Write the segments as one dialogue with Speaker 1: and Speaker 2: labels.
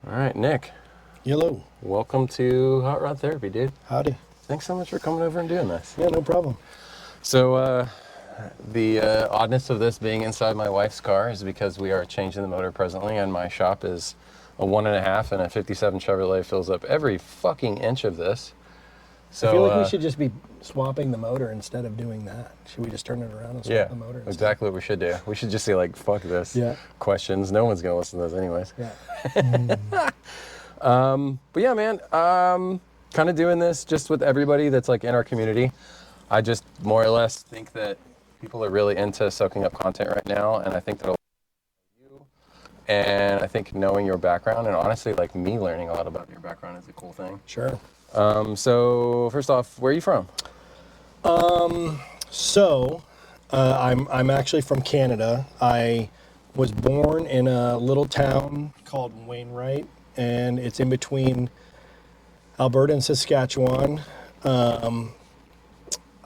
Speaker 1: All right, Nick.
Speaker 2: Hello.
Speaker 1: Welcome to Hot Rod Therapy, dude.
Speaker 2: Howdy.
Speaker 1: Thanks so much for coming over and doing this.
Speaker 2: Yeah, no problem.
Speaker 1: So, the oddness of this being inside my wife's car is because we are changing the motor presently, and my shop is a 1.5, and a 57 Chevrolet fills up every fucking inch of this. So,
Speaker 2: I feel like we should just be swapping the motor instead of doing that. Should we just turn it around and swap the motor instead?
Speaker 1: Exactly what we should do. We should just say, like, fuck this.
Speaker 2: Yeah.
Speaker 1: Questions. No one's going to listen to those anyways.
Speaker 2: Yeah.
Speaker 1: But yeah, man, kind of doing this just with everybody that's like in our community. I just more or less think that people are really into soaking up content right now, and I think that a lot of you, and I think knowing your background, and honestly, like me learning a lot about your background is a cool thing.
Speaker 2: Sure.
Speaker 1: So first off, where are you from?
Speaker 2: I'm actually from Canada. I was born in a little town called Wainwright, and it's in between Alberta and Saskatchewan.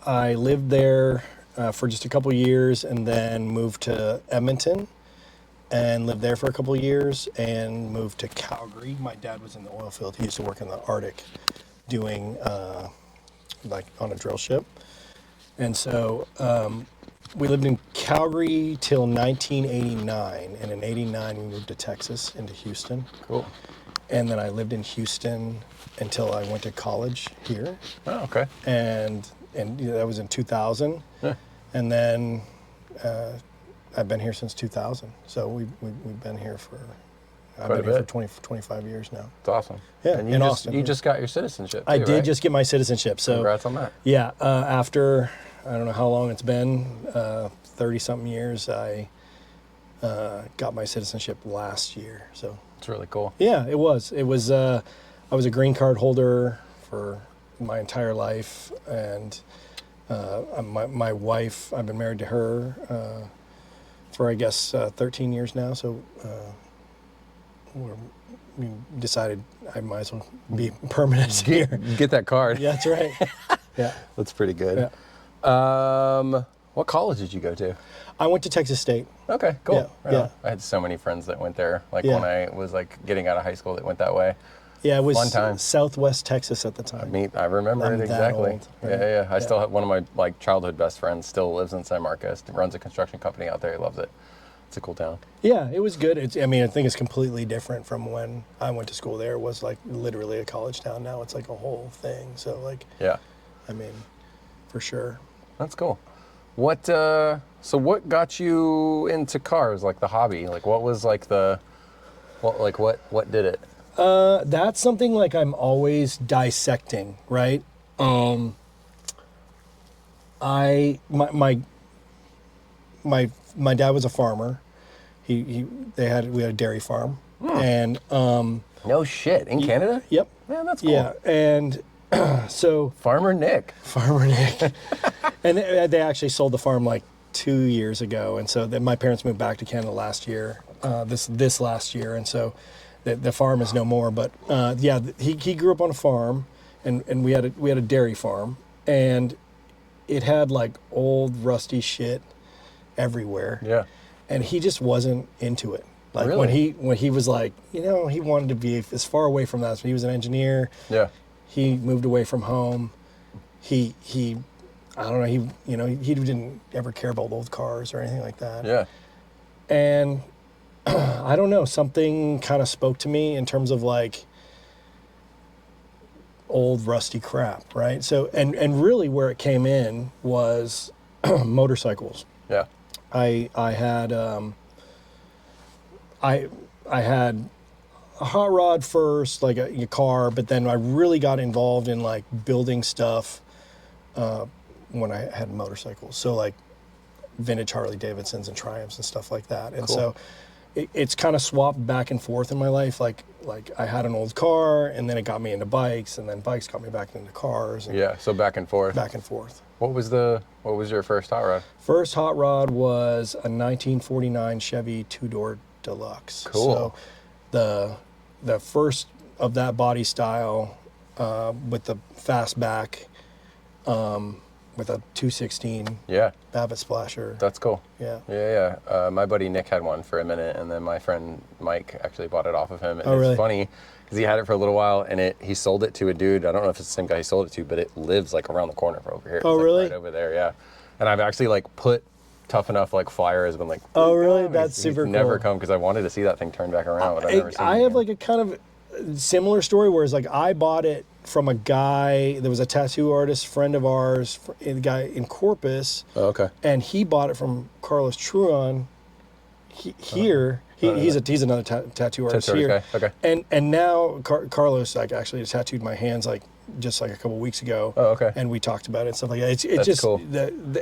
Speaker 2: I lived there for just a couple years and then moved to Edmonton and lived there for a couple years and moved to Calgary. My dad was in the oil field. He used to work in the Arctic doing like on a drill ship. And so we lived in Calgary till 1989, and in 89 we moved to Texas, into Houston.
Speaker 1: Cool.
Speaker 2: And then I lived in Houston until I went to college here.
Speaker 1: Oh, okay.
Speaker 2: And that was in 2000.
Speaker 1: Yeah.
Speaker 2: And then I've been here since 2000. So we've been here for, I've been here for 25 years now.
Speaker 1: It's awesome.
Speaker 2: Yeah,
Speaker 1: And
Speaker 2: in Austin.
Speaker 1: You just got your citizenship too,
Speaker 2: I did
Speaker 1: right?
Speaker 2: just get my citizenship. So
Speaker 1: Congrats on that.
Speaker 2: yeah, after, I don't know how long it's been, 30-something years, I got my citizenship last year. So
Speaker 1: It's really cool.
Speaker 2: yeah, it was. I was a green card holder for my entire life, and my wife, I've been married to her for I guess 13 years now. So we decided I might as well be permanent here.
Speaker 1: Get that card.
Speaker 2: Yeah, that's right. Yeah,
Speaker 1: That's pretty good.
Speaker 2: yeah.
Speaker 1: What college did you go to?
Speaker 2: I went to Texas State.
Speaker 1: Okay, cool.
Speaker 2: Yeah,
Speaker 1: Right
Speaker 2: yeah.
Speaker 1: on. I had so many friends that went there. Like
Speaker 2: Yeah.
Speaker 1: when I was like getting out of high school that went that way.
Speaker 2: Yeah, it was
Speaker 1: Fun time.
Speaker 2: Southwest Texas at the time.
Speaker 1: I remember
Speaker 2: I'm
Speaker 1: it
Speaker 2: that
Speaker 1: exactly.
Speaker 2: old, right?
Speaker 1: Yeah. I
Speaker 2: Yeah.
Speaker 1: still have one of my like childhood best friends still lives in San Marcos, runs a construction company out there. He loves it. It's a cool town.
Speaker 2: Yeah, it was good. I think it's completely different from when I went to school there. It was like literally a college town. Now it's like a whole thing. So like,
Speaker 1: Yeah.
Speaker 2: I mean, for sure.
Speaker 1: That's cool. What so what got you into cars, like the hobby? Like what was like what did it?
Speaker 2: That's something like I'm always dissecting, right? My dad was a farmer. We had a dairy farm, and
Speaker 1: No shit. In Canada?
Speaker 2: yep,
Speaker 1: Man, that's cool.
Speaker 2: yeah, and so
Speaker 1: Farmer Nick.
Speaker 2: Farmer Nick, and they actually sold the farm like 2 years ago, and so then my parents moved back to Canada last year, this last year, and so the farm is no more. But yeah, he grew up on a farm, and we had a dairy farm, and it had like old rusty shit everywhere.
Speaker 1: Yeah.
Speaker 2: And he just wasn't into it. Like
Speaker 1: Really?
Speaker 2: when he was like, he wanted to be as far away from that. So he was an engineer.
Speaker 1: Yeah.
Speaker 2: He moved away from home. He I don't know, he didn't ever care about old cars or anything like that.
Speaker 1: Yeah.
Speaker 2: And I don't know, something kind of spoke to me in terms of like old rusty crap, right? So and really where it came in was motorcycles.
Speaker 1: Yeah.
Speaker 2: I had I had a hot rod first, like a car, but then I really got involved in like building stuff when I had motorcycles. So like vintage Harley Davidsons and Triumphs and stuff like that. And
Speaker 1: Cool.
Speaker 2: so it's kind of swapped back and forth in my life. Like I had an old car, and then it got me into bikes, and then bikes got me back into cars. And
Speaker 1: Yeah. So back and forth.
Speaker 2: Back and forth.
Speaker 1: What was your first hot rod?
Speaker 2: First hot rod was a 1949 Chevy two-door deluxe.
Speaker 1: Cool.
Speaker 2: So the first of that body style with the fastback with a 216
Speaker 1: Yeah.
Speaker 2: Babbitt Splasher.
Speaker 1: That's cool.
Speaker 2: Yeah.
Speaker 1: Yeah. My buddy Nick had one for a minute, and then my friend Mike actually bought it off of him. And
Speaker 2: Oh, really?
Speaker 1: It's funny because he had it for a little while, and he sold it to a dude. I don't know if it's the same guy he sold it to, but it lives like around the corner from over here.
Speaker 2: Oh,
Speaker 1: It's, like,
Speaker 2: really?
Speaker 1: Right over there, yeah. And I've actually like put Tough Enough like flyer has been like.
Speaker 2: Oh, really?
Speaker 1: Come.
Speaker 2: That's
Speaker 1: He's
Speaker 2: super
Speaker 1: never
Speaker 2: cool.
Speaker 1: come because I wanted to see that thing turn back around, but I've never seen it.
Speaker 2: I have
Speaker 1: again.
Speaker 2: like a kind of similar story, whereas like I bought it from a guy that was a tattoo artist, friend of ours, a guy in Corpus.
Speaker 1: Oh, okay.
Speaker 2: And he bought it from Carlos Truon here. He's another tattoo artist
Speaker 1: Tattoo
Speaker 2: here.
Speaker 1: artist guy, okay.
Speaker 2: And now Carlos like actually tattooed my hands like just like a couple weeks ago.
Speaker 1: Oh, okay.
Speaker 2: And we talked about it and stuff like that. It's
Speaker 1: That's
Speaker 2: just
Speaker 1: cool.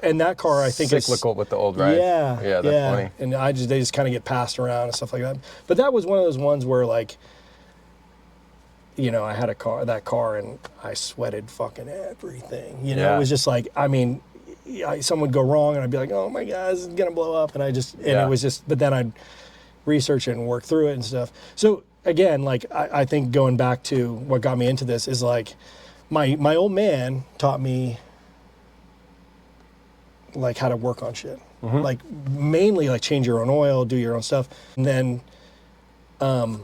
Speaker 2: And that car I think
Speaker 1: cyclical with the old ride.
Speaker 2: Yeah,
Speaker 1: That's funny.
Speaker 2: And they just kind of get passed around and stuff like that. But that was one of those ones where like, you know, I had that car and I sweated fucking everything. You know,
Speaker 1: Yeah.
Speaker 2: it was just like, I mean, something would go wrong and I'd be like, oh my God, this is gonna blow up. And it was just, but then I'd research it and work through it and stuff. So again, like I think going back to what got me into this is like my old man taught me like how to work on shit.
Speaker 1: Mm-hmm.
Speaker 2: Like mainly like change your own oil, do your own stuff. And then I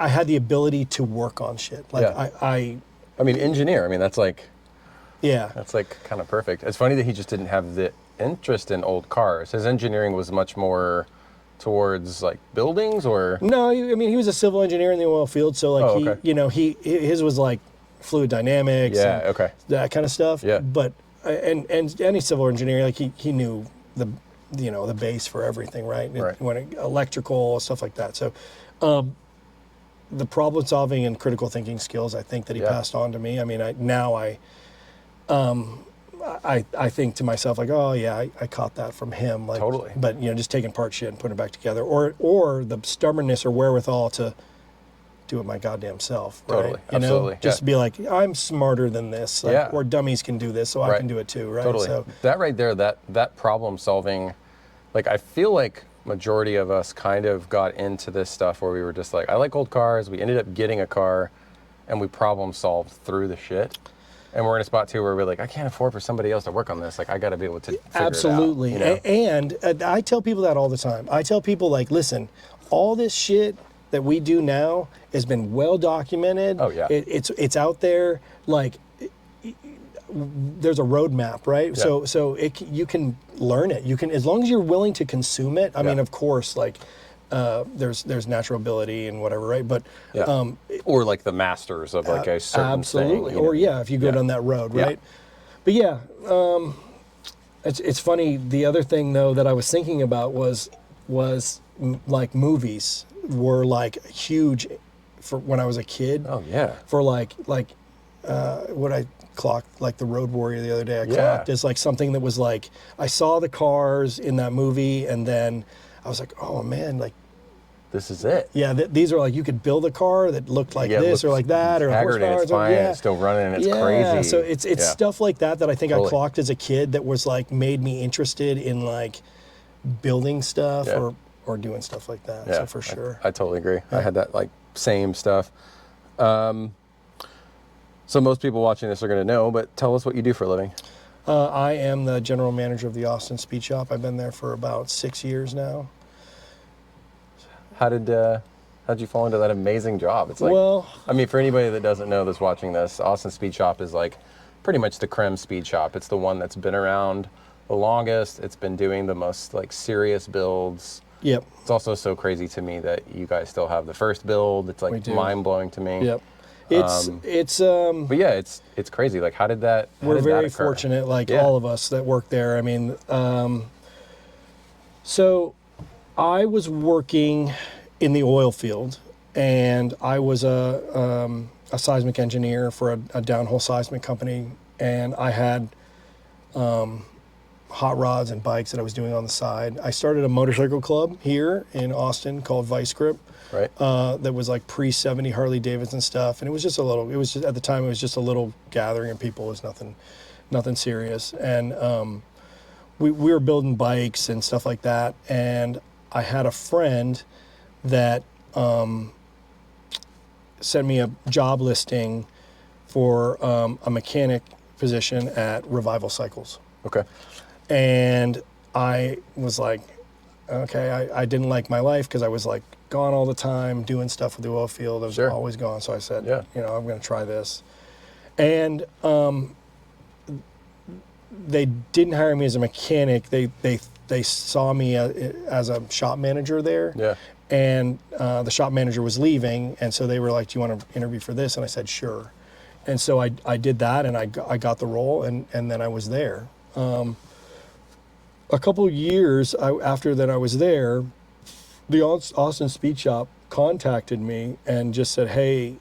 Speaker 2: had the ability to work on shit. Like
Speaker 1: Yeah.
Speaker 2: I
Speaker 1: mean, engineer. I mean, that's like
Speaker 2: yeah.
Speaker 1: kind of perfect. It's funny that he just didn't have the interest in old cars. His engineering was much more towards like buildings or.
Speaker 2: No, I mean he was a civil engineer in the oil field, so like
Speaker 1: Oh, okay.
Speaker 2: his was like fluid dynamics.
Speaker 1: Yeah.
Speaker 2: And
Speaker 1: Okay.
Speaker 2: that kind of stuff.
Speaker 1: Yeah.
Speaker 2: But and any civil engineer, like he knew the base for everything, right?
Speaker 1: Right.
Speaker 2: Electrical stuff like that. So the problem solving and critical thinking skills, I think that he passed on to me. I mean, I think to myself like, oh yeah, I caught that from him. Like,
Speaker 1: Totally.
Speaker 2: But just taking apart shit and putting it back together, or the stubbornness or wherewithal to do it my goddamn self. Right?
Speaker 1: Totally. Absolutely.
Speaker 2: Just to be like, I'm smarter than this. Like,
Speaker 1: Yeah.
Speaker 2: Or dummies can do this, so I
Speaker 1: Right.
Speaker 2: can do it too. Right.
Speaker 1: Totally.
Speaker 2: So
Speaker 1: That right there, that problem solving, like I feel like majority of us kind of got into this stuff where we were just like, I like old cars. We ended up getting a car, and we problem solved through the shit. And we're in a spot too where we're like, I can't afford for somebody else to work on this. Like I got to be able to figure
Speaker 2: absolutely.
Speaker 1: it out. You know?
Speaker 2: And I tell people that all the time. I tell people like, listen, all this shit that we do now has been well documented.
Speaker 1: Oh, yeah.
Speaker 2: It's out there. Like there's a roadmap, right?
Speaker 1: Yeah.
Speaker 2: So you can learn it. You can, as long as you're willing to consume it. I mean, of course, like there's natural ability and whatever, right? But
Speaker 1: or like the masters of like a certain
Speaker 2: absolutely.
Speaker 1: thing.
Speaker 2: Or if you go down that road, right? But it's funny. The other thing though that I was thinking about was like movies were like huge for when I was a kid.
Speaker 1: Oh yeah.
Speaker 2: For like what I clocked, like the Road Warrior the other day, I clocked as like something that was like, I saw the cars in that movie and then I was like, oh man, like,
Speaker 1: This is it.
Speaker 2: yeah, these are like, you could build a car that looked like this or like that, or
Speaker 1: haggard and it's fine, it's still running, and it's crazy.
Speaker 2: So it's stuff like that I think
Speaker 1: Totally.
Speaker 2: I clocked as a kid that was like, made me interested in like building stuff or doing stuff like that.
Speaker 1: Yeah,
Speaker 2: So for sure.
Speaker 1: I totally agree. I had that like same stuff. So most people watching this are going to know, but tell us what you do for a living.
Speaker 2: I am the general manager of the Austin Speed Shop. I've been there for about 6 years now.
Speaker 1: How'd you fall into that amazing job? It's like,
Speaker 2: Well,
Speaker 1: I mean, for anybody that doesn't know that's watching this, Austin Speed Shop is like pretty much the creme speed shop. It's the one that's been around the longest. It's been doing the most like serious builds.
Speaker 2: Yep.
Speaker 1: It's also so crazy to me that you guys still have the first build. It's
Speaker 2: We
Speaker 1: like
Speaker 2: do.
Speaker 1: mind blowing to me.
Speaker 2: Yep. It's
Speaker 1: But yeah, it's crazy. Like, how did that?
Speaker 2: we're
Speaker 1: did that
Speaker 2: very
Speaker 1: occur?
Speaker 2: fortunate, like
Speaker 1: Yeah.
Speaker 2: all of us that work there. I mean, so I was working in the oil field, and I was a seismic engineer for a downhole seismic company, and I had hot rods and bikes that I was doing on the side. I started a motorcycle club here in Austin called Vice Grip.
Speaker 1: Right.
Speaker 2: That was like pre-70 Harley Davidson stuff, and it was just at the time it was just a little gathering of people. It was nothing serious, and we were building bikes and stuff like that. And I had a friend that sent me a job listing for a mechanic position at Revival Cycles.
Speaker 1: Okay.
Speaker 2: And I was like, okay, I didn't like my life because I was like gone all the time doing stuff with the oil field. I was
Speaker 1: Sure.
Speaker 2: always gone. So I said,
Speaker 1: Yeah.
Speaker 2: I'm going to try this. And they didn't hire me as a mechanic. They saw me as a shop manager there.
Speaker 1: Yeah.
Speaker 2: And the shop manager was leaving, and so they were like, "Do you want to interview for this?" And I said, "Sure." And so I did that, and I got the role, and then I was there. A couple of years after that I was there, the Austin Speed Shop contacted me and just said, "Hey,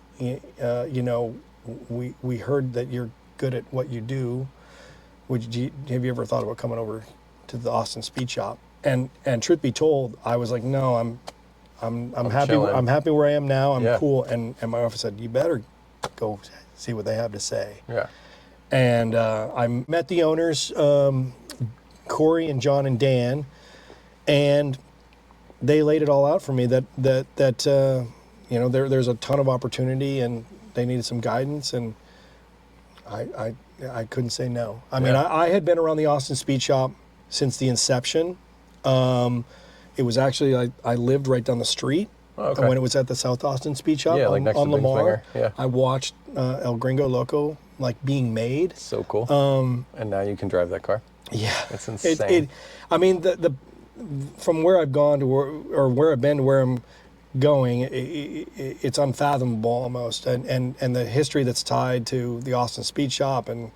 Speaker 2: we heard that you're good at what you do. Have you ever thought about coming over to the Austin Speed Shop?" And truth be told, I was like, "No, I'm happy.
Speaker 1: chilling.
Speaker 2: I'm happy where I am now. I'm
Speaker 1: Yeah.
Speaker 2: cool." And my office said, "You better go see what they have to say."
Speaker 1: Yeah.
Speaker 2: And I met the owners, Corey and John and Dan, and they laid it all out for me that there's a ton of opportunity and they needed some guidance, and I couldn't say no. I mean, I had been around the Austin Speed Shop since the inception. It was actually, I lived right down the street.
Speaker 1: Oh, okay.
Speaker 2: And when it was at the South Austin Speed Shop
Speaker 1: Yeah, like
Speaker 2: on,
Speaker 1: next to
Speaker 2: on
Speaker 1: Big
Speaker 2: Lamar,
Speaker 1: Swinger. Yeah.
Speaker 2: I watched El Gringo Loco like being made.
Speaker 1: So cool. And now you can drive that car.
Speaker 2: Yeah,
Speaker 1: It's insane.
Speaker 2: I mean, the from where I've gone to where I've been to where I'm going, it's unfathomable almost, and the history that's tied to the Austin Speed Shop, and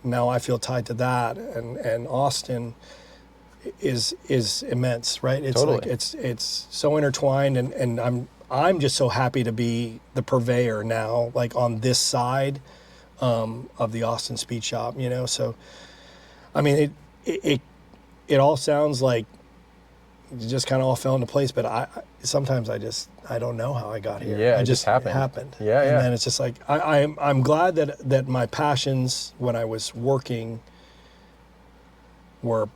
Speaker 2: now I feel tied to that, and Austin is immense, right? It's
Speaker 1: Totally.
Speaker 2: like it's so intertwined, and I'm just so happy to be the purveyor now, like on this side of the Austin Speed Shop, So, I mean, it all sounds like it just kind of all fell into place, but sometimes I don't know how I got here.
Speaker 1: Yeah,
Speaker 2: it
Speaker 1: just happened.
Speaker 2: It happened.
Speaker 1: Yeah,
Speaker 2: and
Speaker 1: yeah.
Speaker 2: then it's just like I'm glad that my passions when I was working were,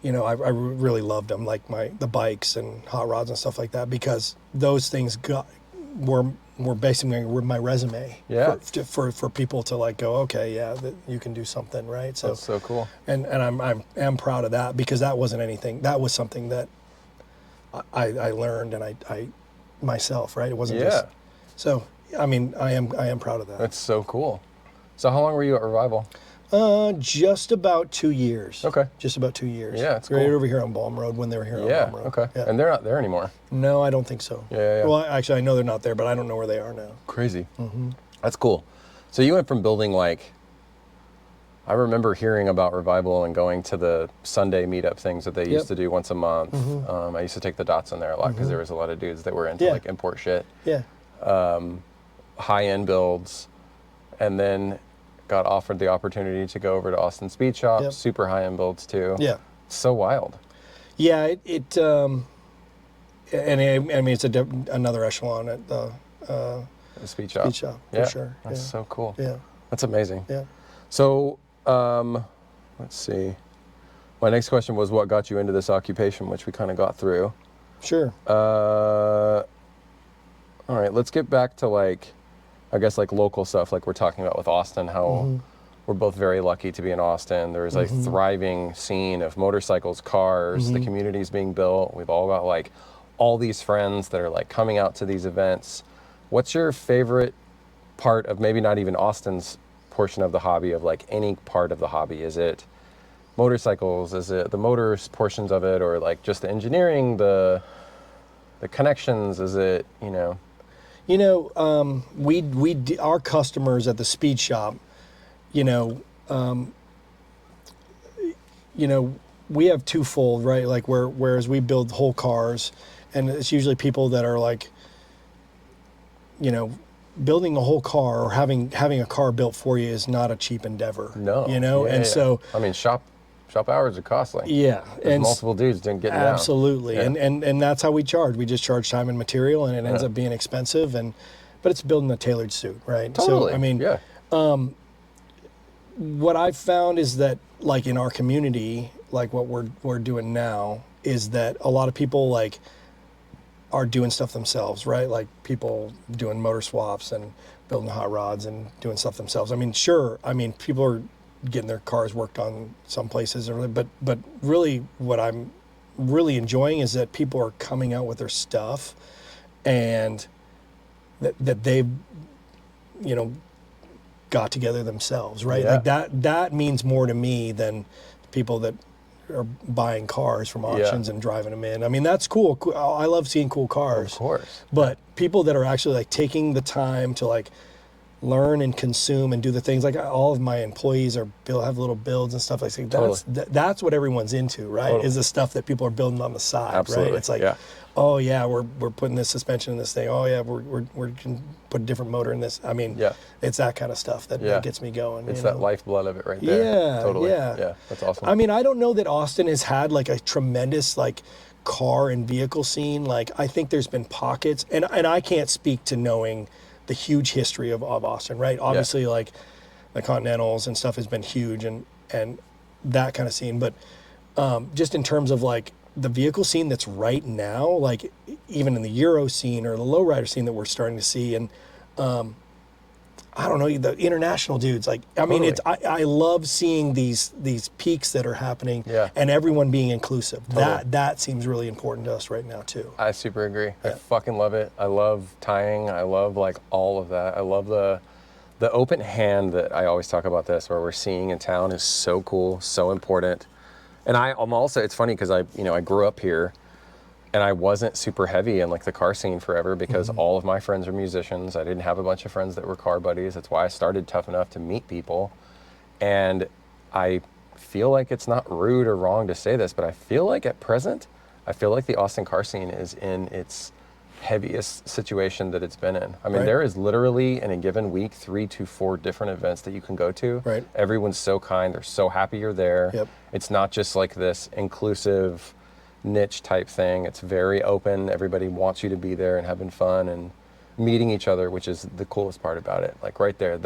Speaker 2: I really loved them, like the bikes and hot rods and stuff like that, because those things were basically my resume.
Speaker 1: Yeah.
Speaker 2: For people to like go, okay, yeah, that you can do something, right? So
Speaker 1: That's so cool.
Speaker 2: and I'm proud of that, because that wasn't anything. That was something that I learned, and I myself, right? It wasn't just. So I mean, I am proud of that.
Speaker 1: That's so cool. So how long were you at Revival?
Speaker 2: Just about 2 years.
Speaker 1: Okay.
Speaker 2: Just about 2 years.
Speaker 1: Yeah, it's
Speaker 2: right
Speaker 1: cool.
Speaker 2: over here on Balm Road when they were here on
Speaker 1: Yeah.
Speaker 2: Balm Road.
Speaker 1: Okay.
Speaker 2: Yeah.
Speaker 1: And they're not there anymore.
Speaker 2: No, I don't think so.
Speaker 1: Yeah.
Speaker 2: Well, actually, I know they're not there, but I don't know where they are now.
Speaker 1: Crazy.
Speaker 2: Mm-hmm.
Speaker 1: That's cool. So you went from building I remember hearing about Revival and going to the Sunday meetup things that they used to do once a month.
Speaker 2: Mm-hmm.
Speaker 1: I used to take the dots in there a lot because there was a lot of dudes that were into
Speaker 2: Yeah.
Speaker 1: like import shit,
Speaker 2: Yeah.
Speaker 1: high-end builds, and then got offered the opportunity to go over to Austin Speed Shop,
Speaker 2: Yep.
Speaker 1: super high-end builds too.
Speaker 2: Yeah.
Speaker 1: So wild.
Speaker 2: Yeah. It's another echelon at the
Speaker 1: The Speed Shop.
Speaker 2: Speed Shop, for
Speaker 1: Yeah.
Speaker 2: sure.
Speaker 1: That's
Speaker 2: Yeah.
Speaker 1: so cool.
Speaker 2: Yeah.
Speaker 1: That's amazing.
Speaker 2: Yeah.
Speaker 1: So, let's see. My next question was what got you into this occupation, which we kind of got through.
Speaker 2: Sure.
Speaker 1: All right, let's get back to local stuff, like we're talking about with Austin, how we're both very lucky to be in Austin. There's a thriving scene of motorcycles, cars, the community's being built. We've all got all these friends that are coming out to these events. What's your favorite part of maybe not even Austin's portion of the hobby, of any part of the hobby? Is it motorcycles? Is it the motors portions of it, or just the engineering, the connections? Is it,
Speaker 2: Our customers at the Speed Shop, we have twofold, right? Whereas we build whole cars, and it's usually people that are building a whole car or having a car built for you is not a cheap endeavor.
Speaker 1: No.
Speaker 2: So
Speaker 1: I mean, shop hours are costly.
Speaker 2: yeah,
Speaker 1: There's
Speaker 2: and
Speaker 1: multiple dudes getting down.
Speaker 2: absolutely,
Speaker 1: Yeah.
Speaker 2: and that's how we charge. We just charge time and material, and it ends up being expensive, but it's building a tailored suit, right?
Speaker 1: Totally.
Speaker 2: So I mean,
Speaker 1: yeah.
Speaker 2: what I've found is that in our community, what we're doing now is that a lot of people are doing stuff themselves, right? Like people doing motor swaps and building hot rods and doing stuff themselves. I mean, sure. I mean, people are getting their cars worked on some places, but really, what I'm really enjoying is that people are coming out with their stuff, and that they've, you know, got together themselves, right?
Speaker 1: Yeah.
Speaker 2: Like that means more to me than people that are buying cars from auctions and driving them in. I mean, that's cool. I love seeing cool cars.
Speaker 1: Of course.
Speaker 2: But people that are actually like taking the time to like learn and consume and do the things, like all of my employees have little builds and stuff. Like that's what everyone's into, right?
Speaker 1: Totally.
Speaker 2: Is the stuff that people are building on the side,
Speaker 1: Absolutely.
Speaker 2: right? It's like, oh yeah, we're putting this suspension in this thing. Oh yeah, we're can put a different motor in this. I mean, it's that kind of stuff that gets me going.
Speaker 1: It's that lifeblood of it right there.
Speaker 2: Yeah,
Speaker 1: Totally.
Speaker 2: yeah.
Speaker 1: Yeah, that's awesome.
Speaker 2: I mean, I don't know that Austin has had like a tremendous like car and vehicle scene. Like, I think there's been pockets, and I can't speak to knowing the huge history of Austin, right? Obviously, like the Continentals and stuff has been huge, and that kind of scene. But just in terms of like the vehicle scene that's right now, like even in the Euro scene or the lowrider scene that we're starting to see, and I don't know, the international dudes, like, I mean, I love seeing these peaks that are happening, and everyone being inclusive. That seems really important to us right now too.
Speaker 1: I super agree. I fucking love it. I love tying. I love like all of that. I love the open hand that I always talk about this, where we're seeing in town, is so cool, so important. And I'm also, it's funny because I grew up here, and I wasn't super heavy in like the car scene forever because all of my friends are musicians. I didn't have a bunch of friends that were car buddies. That's why I started Tough Enough to meet people. And I feel like it's not rude or wrong to say this, but I feel like at present, I feel like the Austin car scene is in its heaviest situation that it's been in. I mean, there is literally in a given week 3 to 4 different events that you can go to.
Speaker 2: Right.
Speaker 1: Everyone's so kind. They're so happy you're there.
Speaker 2: Yep.
Speaker 1: It's not just like this inclusive niche type thing. It's very open. Everybody wants you to be there and having fun and meeting each other, which is the coolest part about it. Like right there,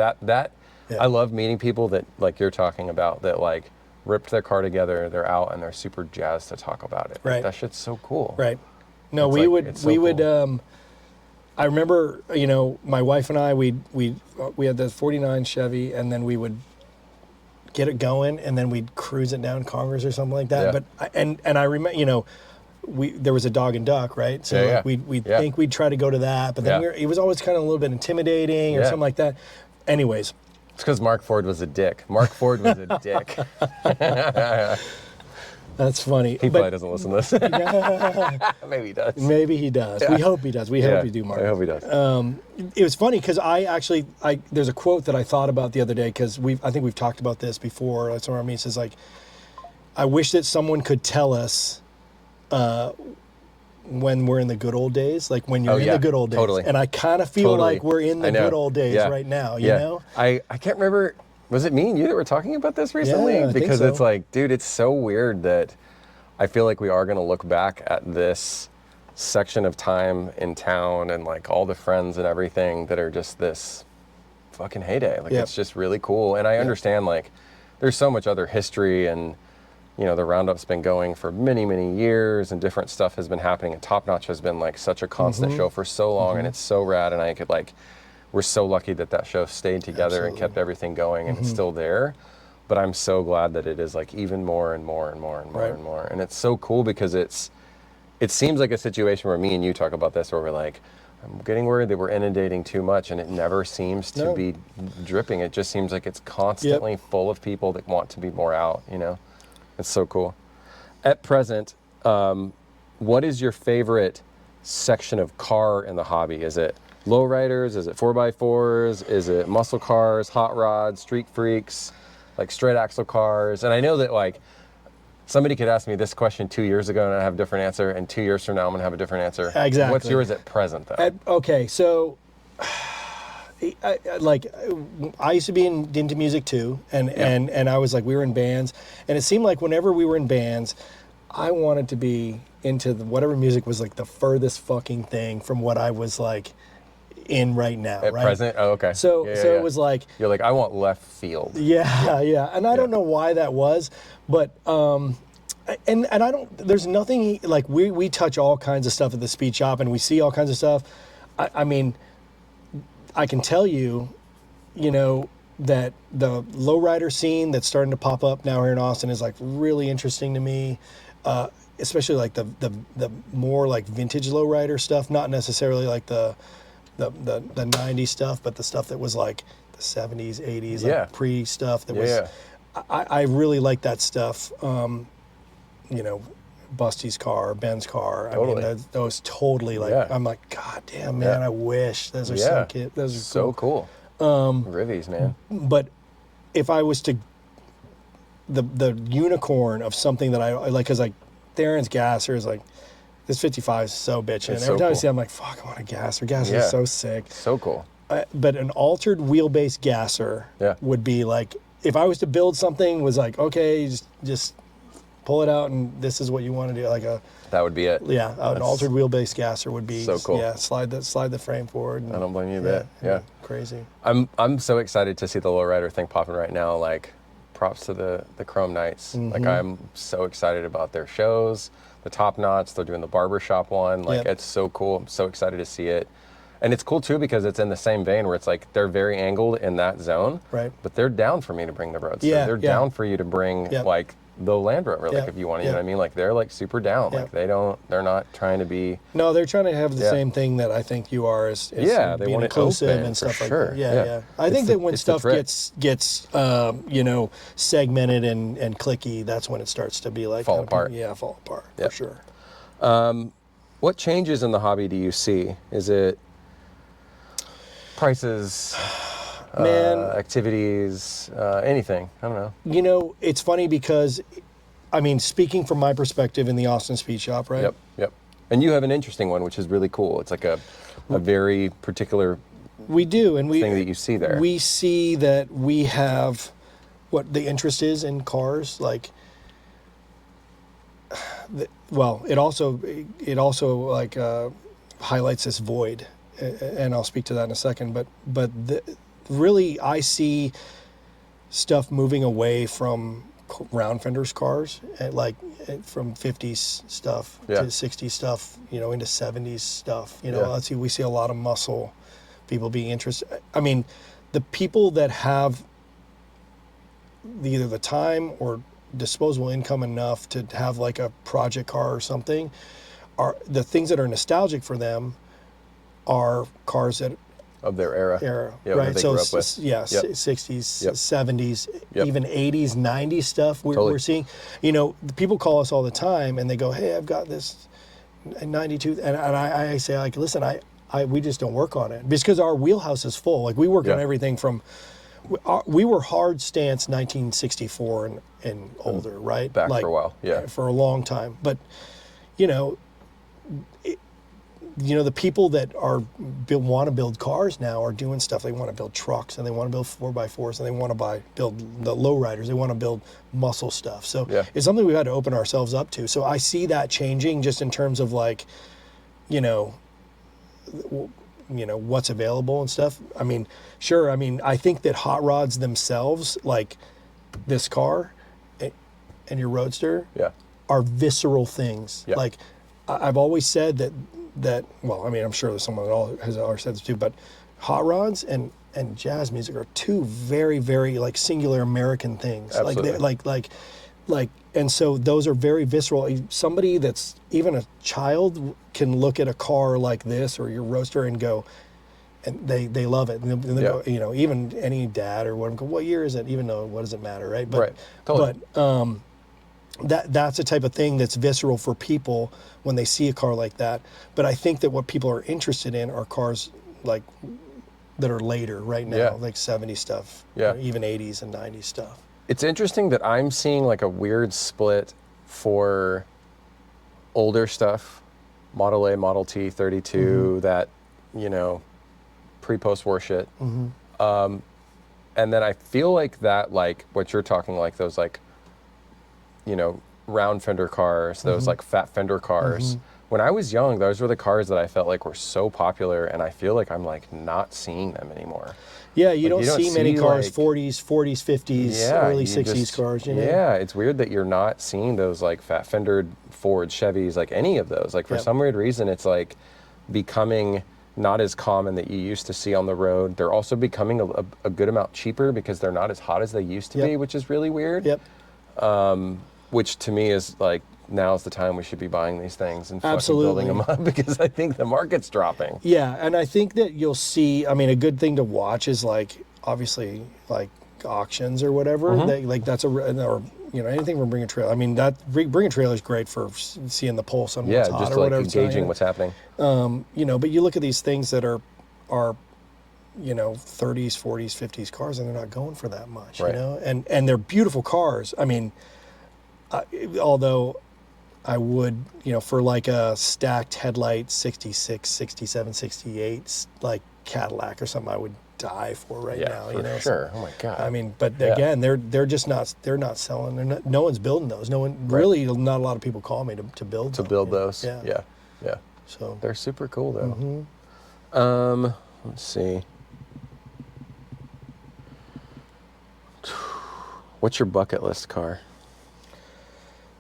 Speaker 1: I love meeting people that, like you're talking about, that like ripped their car together, they're out and they're super jazzed to talk about it. Like, that shit's so cool.
Speaker 2: Right. No, we would I remember, my wife and I, we had the 49 Chevy, and then we would get it going, and then we'd cruise it down Congress or something like that. But I remember, there was a dog and duck, right? So we'd think we'd try to go to that, but then it was always kind of a little bit intimidating or something like that. Anyways,
Speaker 1: it's because Mark Ford was a dick. Mark Ford was a dick.
Speaker 2: That's funny.
Speaker 1: He probably doesn't listen to this. Maybe he does.
Speaker 2: Maybe he does. We hope he does. We hope you do, Mark.
Speaker 1: I hope he does.
Speaker 2: It was funny because there's a quote that I thought about the other day, because I think we've talked about this before. Some of our meetings says, like, I wish that someone could tell us when we're in the good old days, like when you're in the good old days.
Speaker 1: Totally.
Speaker 2: And I kind of feel like we're in the good old days right now, you know?
Speaker 1: I can't remember, was it me and you that were talking about this recently?
Speaker 2: Yeah, I think
Speaker 1: because
Speaker 2: so.
Speaker 1: It's like, dude, it's so weird that I feel like we are going to look back at this section of time in town and like all the friends and everything that are just this fucking heyday. Like, it's just really cool. And I understand, like, there's so much other history, and the Roundup's been going for many, many years, and different stuff has been happening, and Top Notch has been like such a constant show for so long, and it's so rad, and we're so lucky that show stayed together and kept everything going, and it's still there. But I'm so glad that it is like even more and more and more and more and more. And it's so cool because it seems like a situation where me and you talk about this, where we're like, I'm getting worried that we're inundating too much, and it never seems to be dripping. It just seems like it's constantly full of people that want to be more out, It's so cool. At present, what is your favorite section of car in the hobby? Is it lowriders? Is it 4x4s? Is it muscle cars, hot rods, street freaks, like straight axle cars? And I know that like somebody could ask me this question 2 years ago and I have a different answer, and 2 years from now I'm gonna have a different answer.
Speaker 2: Exactly.
Speaker 1: What's yours at present though?
Speaker 2: Okay, so I used to be into music too, and I was like, we were in bands, and it seemed like whenever we were in bands, I wanted to be into whatever music was like the furthest fucking thing from what I was like in right now.
Speaker 1: At present? Oh, okay.
Speaker 2: So it was like,
Speaker 1: you're like, I want left field.
Speaker 2: Yeah. And I don't know why that was, but and I don't. There's nothing like we touch all kinds of stuff at the speed shop, and we see all kinds of stuff. I mean, I can tell you, that the lowrider scene that's starting to pop up now here in Austin is like really interesting to me, especially like the more like vintage lowrider stuff, not necessarily like the 90s stuff, but the stuff that was like the 70s, 80s, like pre stuff that was. I really like that stuff. Busty's car, Ben's car.
Speaker 1: Totally.
Speaker 2: I mean, those totally like. I'm like, God damn, man! I wish those are so cute. Those are
Speaker 1: so cool. Rivies, man.
Speaker 2: But if I was to, the unicorn of something that I like, because like Theron's gasser is like, this 55 is so bitchin'.
Speaker 1: It's
Speaker 2: Every
Speaker 1: so
Speaker 2: time I
Speaker 1: cool.
Speaker 2: see it, I'm like, fuck, I want a gasser. Gasser is so sick.
Speaker 1: So cool.
Speaker 2: But an altered wheelbase gasser would be like, if I was to build something, was like, okay, just pull it out and this is what you want to do. Like
Speaker 1: that would be it.
Speaker 2: Yeah, an altered wheelbase gasser would be
Speaker 1: so cool.
Speaker 2: Yeah, slide the frame forward. And,
Speaker 1: I don't blame you a bit. Yeah.
Speaker 2: Crazy.
Speaker 1: I'm so excited to see the lowrider thing popping right now. Like, props to the Chrome Knights. Like, I'm so excited about their shows, the Top Knots. They're doing the barbershop one. Like, it's so cool. I'm so excited to see it. And it's cool too because it's in the same vein where it's like they're very angled in that zone. Right. But they're down for me to bring the Roadster. They're down for you to bring like the Land Rover, like if you want to, you know what I mean? Like they're like super down. Like they're not trying to be.
Speaker 2: No, they're trying to have the same thing that I think you are as
Speaker 1: they
Speaker 2: being
Speaker 1: want
Speaker 2: inclusive
Speaker 1: it open,
Speaker 2: and stuff
Speaker 1: for
Speaker 2: like
Speaker 1: sure.
Speaker 2: that. Yeah. I think that when stuff gets segmented and clicky, that's when it starts to be like
Speaker 1: fall apart.
Speaker 2: Fall apart for sure.
Speaker 1: What changes in the hobby do you see? Is it prices, activities, anything? I don't know.
Speaker 2: It's funny because, I mean, speaking from my perspective in the Austin Speed Shop, right?
Speaker 1: Yep. And you have an interesting one, which is really cool. It's like a very particular
Speaker 2: thing that
Speaker 1: you see there.
Speaker 2: We see that we have what the interest is in cars, like. It also like highlights this void. And I'll speak to that in a second, but really I see stuff moving away from round fenders cars, from 50s stuff to 60s stuff, into 70s stuff. We see a lot of muscle people being interested. I mean, the people that have either the time or disposable income enough to have like a project car or something, are the things that are nostalgic for them are cars that
Speaker 1: of their era,
Speaker 2: right? So
Speaker 1: 60s,
Speaker 2: 70s, even 80s, 90s stuff we're seeing. The people call us all the time and they go, "Hey, I've got this 92," and I say, like, listen, we just don't work on it because our wheelhouse is full. Like we work on everything from. We were hard stance 1964 and older, right?
Speaker 1: Back for a while,
Speaker 2: for a long time, but the people that want to build cars now are doing stuff. They want to build trucks and they want to build 4x4s and they want to build the lowriders. They want to build muscle stuff. So it's something we've had to open ourselves up to. So I see that changing just in terms of like, what's available and stuff. I mean, sure. I mean, I think that hot rods themselves, like this car and your Roadster, are visceral things. Like I've always said that, well, I mean, I'm sure there's someone that has already said this too, but hot rods and jazz music are two very, very like singular American things.
Speaker 1: Absolutely.
Speaker 2: Like, and so those are very visceral. Somebody that's even a child can look at a car like this or your Roadster and go, and they love it. And they go, even any dad or what year is it? Even though what does it matter, right? But,
Speaker 1: totally.
Speaker 2: But that's the type of thing that's visceral for people when they see a car like that. But I think that what people are interested in are cars like that are later right now, like 70s stuff, or even 80s and 90s stuff.
Speaker 1: It's interesting that I'm seeing like a weird split for older stuff, Model A, Model T, 32, that, pre-post-war shit. And then I feel like that, like what you're talking, like those like, round fender cars, those like fat fender cars, when I was young, those were the cars that I felt like were so popular, and I feel like I'm like not seeing them anymore.
Speaker 2: Yeah, you
Speaker 1: Like,
Speaker 2: don't see many cars,
Speaker 1: like,
Speaker 2: 40s, 50s, early 60s cars, you know?
Speaker 1: Yeah, it's weird that you're not seeing those like fat fendered Ford, Chevys, like any of those. Like for some weird reason, it's like becoming not as common that you used to see on the road. They're also becoming a good amount cheaper because they're not as hot as they used to be, which is really weird.
Speaker 2: Yep.
Speaker 1: Which to me is like, now's the time we should be buying these things and fucking building them up, because I think the market's dropping.
Speaker 2: Yeah, and I think that you'll see, I mean, a good thing to watch is like, obviously, like auctions or whatever. Like that's or you know, anything from Bring a Trailer. I mean, that Bring a Trailer is great for seeing the pulse on what's hot
Speaker 1: just
Speaker 2: or
Speaker 1: like
Speaker 2: whatever.
Speaker 1: Engaging what's happening.
Speaker 2: You know, but you look at these things that are you know, 30s, 40s, 50s cars, and they're not going for that much, you know? And they're beautiful cars. I mean, although I would, you know, for like a stacked headlight 66, 67, 68, like Cadillac or something, I would die for now, you know?
Speaker 1: Sure. Oh my God.
Speaker 2: I mean, but again, they're just not, they're not selling. No one's building those. No one, really, not a lot of people call me to build them.
Speaker 1: To build those.
Speaker 2: Yeah.
Speaker 1: So they're super cool though. Let's see. What's your bucket list car?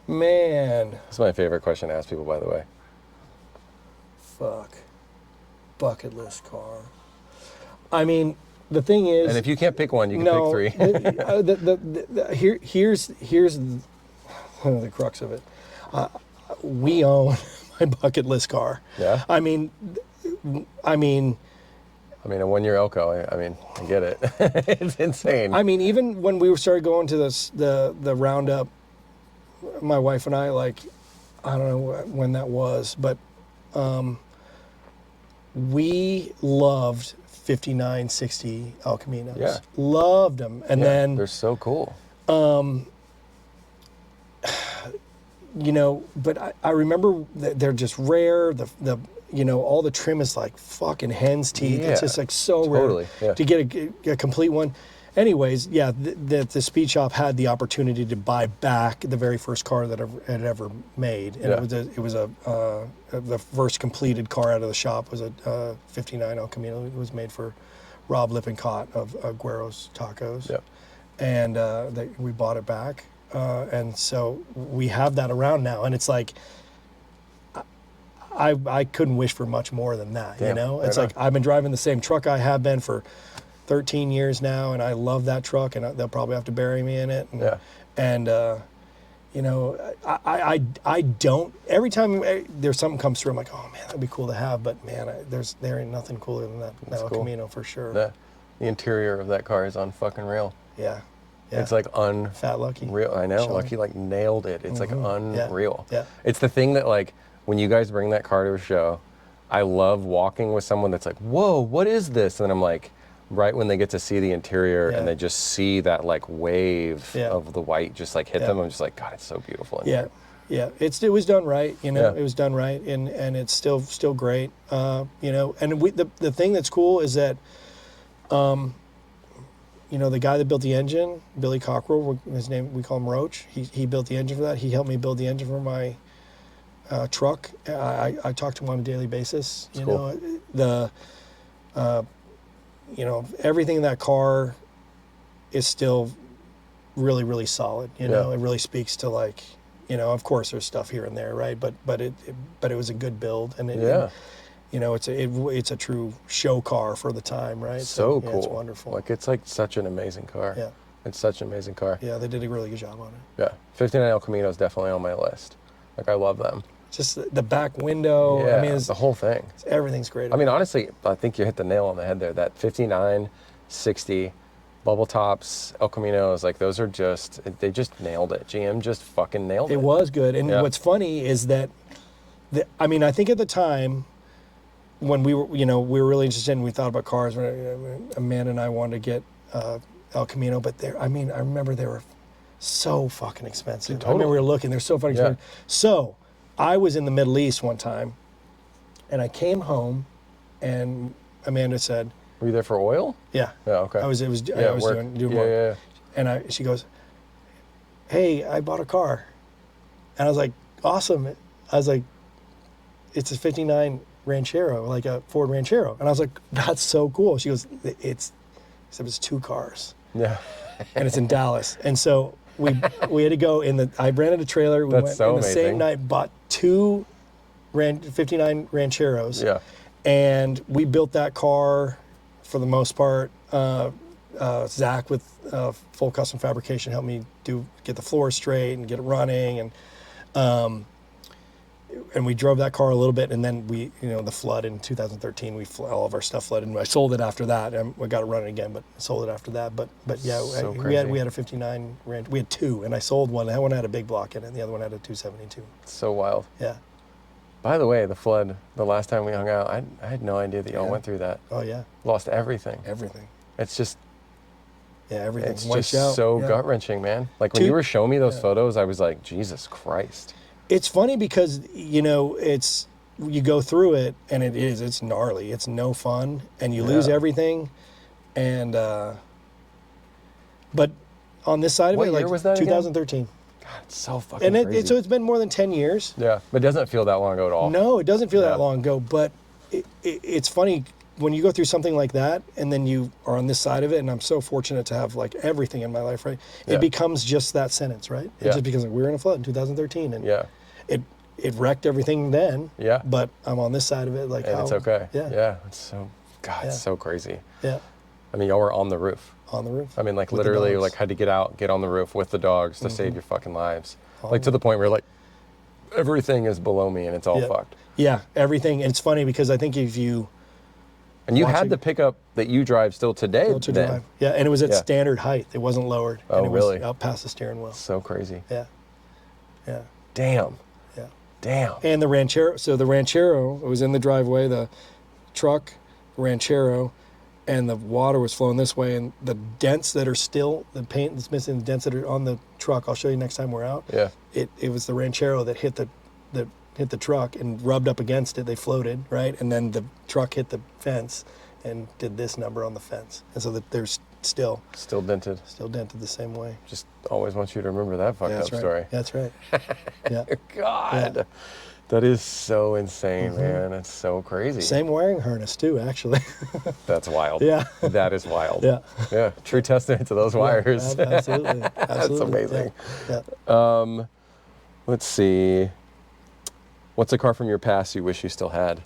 Speaker 2: Man.
Speaker 1: That's my favorite question to ask people, by the way.
Speaker 2: Fuck. Bucket list car. I mean, the thing is...
Speaker 1: And if you can't pick one, you can pick three.
Speaker 2: Here's the crux of it. We own my bucket list car.
Speaker 1: Yeah?
Speaker 2: I mean,
Speaker 1: a 1-year Elko, I get it. It's insane.
Speaker 2: I mean, even when we started going to the roundup, my wife and I, like, I don't know when that was, but we loved 59, 60 El Caminos.
Speaker 1: Yeah.
Speaker 2: Loved them. And then...
Speaker 1: They're so cool.
Speaker 2: You know, but I remember that they're just rare. The you know, all the trim is like fucking hen's teeth. It's just like so rare to get a complete one. Anyways, yeah, the speed shop had the opportunity to buy back the very first car that it had ever made, and it was the first completed car out of the shop was a 59 El Camino. It was made for Rob Lippincott of Guero's Tacos, and we bought it back, and so we have that around now, and it's like. I couldn't wish for much more than that, you know? It's like I've been driving the same truck I have been for 13 years now, and I love that truck, and they'll probably have to bury me in it. And you know, I don't, every time there's something comes through, I'm like, oh man, that'd be cool to have, but man, there ain't nothing cooler than that El Camino for sure.
Speaker 1: The interior of that car is unfucking real. It's like
Speaker 2: Fat Lucky.
Speaker 1: Real. I know, Lucky like nailed it. It's like unreal.
Speaker 2: Yeah.
Speaker 1: It's the thing that like, when you guys bring that car to a show, I love walking with someone that's like, whoa, what is this? And I'm like, right when they get to see the interior and they just see that like wave of the white just like hit them, I'm just like, God, it's so beautiful in here.
Speaker 2: Yeah, it was done right, you know, it was done right, and it's still great, you know, and the thing that's cool is that, you know, the guy that built the engine, Billy Cockrell, his name, we call him Roach, he built the engine for that. He helped me build the engine for my truck. I talk to him on a daily basis. You know, you know, everything in that car is still really, really solid. You know, it really speaks to like, you know, of course there's stuff here and there, right? But it was a good build, and you know, it's a true show car for the time, right?
Speaker 1: So cool.
Speaker 2: It's wonderful.
Speaker 1: Like it's like such an amazing car.
Speaker 2: Yeah.
Speaker 1: It's such an amazing car.
Speaker 2: Yeah, they did a really good job on it.
Speaker 1: Yeah. 59 El Camino is definitely on my list. Like I love them.
Speaker 2: Just the back window.
Speaker 1: Yeah,
Speaker 2: I mean,
Speaker 1: the whole thing.
Speaker 2: Everything's great.
Speaker 1: I mean, honestly, I think you hit the nail on the head there. That 59, 60, bubble tops, El Caminos, like those are just, they just nailed it. GM just fucking nailed it.
Speaker 2: It was good. And what's funny is that, I mean, I think at the time when we were, you know, we were really interested and we thought about cars, Amanda and I wanted to get El Camino, but I mean, I remember they were so fucking expensive. I remember we were looking, they're so fucking expensive. So I was in the Middle East one time and I came home and Amanda said,
Speaker 1: were you there for oil?
Speaker 2: Yeah.
Speaker 1: Yeah, okay.
Speaker 2: I was doing work. And she goes, hey, I bought a car. And I was like, awesome. I was like, it's a 59 Ranchero, like a Ford Ranchero. And I was like, that's so cool. She goes, except it's 2 cars.
Speaker 1: Yeah.
Speaker 2: And it's in Dallas. And so we had to go I rented a trailer. We
Speaker 1: That's
Speaker 2: went
Speaker 1: so
Speaker 2: in the
Speaker 1: amazing.
Speaker 2: same night, bought 2 59 Rancheros.
Speaker 1: Yeah.
Speaker 2: And we built that car for the most part. Zach with full custom fabrication helped me get the floor straight and get it running, and we drove that car a little bit, and then the flood in 2013, all of our stuff flooded, and I sold it after that. We got it running again, but I sold it after that. But yeah,
Speaker 1: So
Speaker 2: we had
Speaker 1: crazy.
Speaker 2: a 59 Ranch. We had 2, and I sold one. That one had a big block in it, and the other one had a 272.
Speaker 1: So wild.
Speaker 2: Yeah.
Speaker 1: By the way, the flood, the last time we hung out, I had no idea that y'all went through that.
Speaker 2: Oh yeah.
Speaker 1: Lost everything.
Speaker 2: Everything.
Speaker 1: It's just,
Speaker 2: Yeah, everything.
Speaker 1: it's
Speaker 2: Wiped
Speaker 1: just
Speaker 2: out.
Speaker 1: so
Speaker 2: Yeah.
Speaker 1: gut-wrenching, man. Like when
Speaker 2: Two-
Speaker 1: you were showing me those
Speaker 2: yeah.
Speaker 1: photos, I was like, Jesus Christ.
Speaker 2: It's funny because you go through it, and it's gnarly. It's no fun, and you lose
Speaker 1: Yeah.
Speaker 2: everything, and but on this side of
Speaker 1: What
Speaker 2: it,
Speaker 1: year
Speaker 2: like
Speaker 1: was that again?
Speaker 2: 2013,
Speaker 1: God, it's so fucking
Speaker 2: and
Speaker 1: crazy.
Speaker 2: so it's been more than 10 years.
Speaker 1: Yeah, but it doesn't feel that long ago at all.
Speaker 2: No, it doesn't feel
Speaker 1: Yeah.
Speaker 2: that long ago, but it's funny when you go through something like that, and then you are on this side of it, and I'm so fortunate to have like everything in my life, right?
Speaker 1: Yeah.
Speaker 2: It becomes just that sentence, right?
Speaker 1: Yeah.
Speaker 2: It just becomes like, we were in a flood in 2013, and
Speaker 1: Yeah,
Speaker 2: it wrecked everything then.
Speaker 1: yeah.
Speaker 2: But I'm on this side of it, like
Speaker 1: And
Speaker 2: how
Speaker 1: it's okay.
Speaker 2: Yeah.
Speaker 1: Yeah, it's so, God,
Speaker 2: Yeah.
Speaker 1: it's so crazy.
Speaker 2: Yeah,
Speaker 1: I mean, y'all were on the roof.
Speaker 2: on the roof.
Speaker 1: I mean, like
Speaker 2: With the
Speaker 1: literally,
Speaker 2: dogs.
Speaker 1: like had to get out, get on the roof with the dogs to save your fucking lives. Like to the point where like everything is below me and it's all
Speaker 2: Yeah.
Speaker 1: fucked.
Speaker 2: Yeah, everything. And it's funny because I think if you
Speaker 1: And you had
Speaker 2: Watching-
Speaker 1: the pickup that you drive still today.
Speaker 2: go to
Speaker 1: then.
Speaker 2: drive, yeah, and it was at
Speaker 1: Yeah.
Speaker 2: standard height. It wasn't lowered.
Speaker 1: Oh,
Speaker 2: and it
Speaker 1: really?
Speaker 2: was out past the steering wheel.
Speaker 1: So crazy.
Speaker 2: Yeah, yeah,
Speaker 1: Damn.
Speaker 2: yeah.
Speaker 1: Damn.
Speaker 2: And the Ranchero. So the Ranchero, it was in the driveway. The truck, Ranchero, and the water was flowing this way. And the dents that are still, the paint that's missing, the dents that are on the truck. I'll show you next time we're out.
Speaker 1: Yeah.
Speaker 2: It was the Ranchero that hit the truck and rubbed up against it. They floated, right? And then the truck hit the fence and did this number on the fence. And so that there's still
Speaker 1: dented.
Speaker 2: dented the same way.
Speaker 1: Just always want you to remember that fucked
Speaker 2: That's
Speaker 1: up
Speaker 2: right.
Speaker 1: story.
Speaker 2: That's right. Yeah.
Speaker 1: God.
Speaker 2: Yeah.
Speaker 1: That is so insane, man. It's so crazy.
Speaker 2: Same wiring harness too, actually.
Speaker 1: That's wild.
Speaker 2: Yeah.
Speaker 1: That is wild.
Speaker 2: Yeah.
Speaker 1: Yeah. True testament to those wires.
Speaker 2: Absolutely.
Speaker 1: That's
Speaker 2: Absolutely.
Speaker 1: amazing.
Speaker 2: Yeah.
Speaker 1: Let's see. What's a car from your past you wish you still had?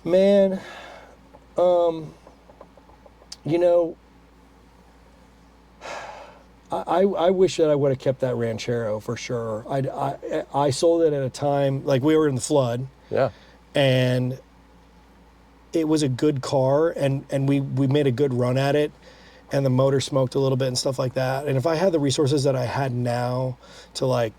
Speaker 2: Man, you know, I wish that I would have kept that Ranchero for sure. I sold it at a time, like we were in the flood,
Speaker 1: Yeah.
Speaker 2: and it was a good car, and we made a good run at it, and the motor smoked a little bit and stuff like that. And if I had the resources that I had now to like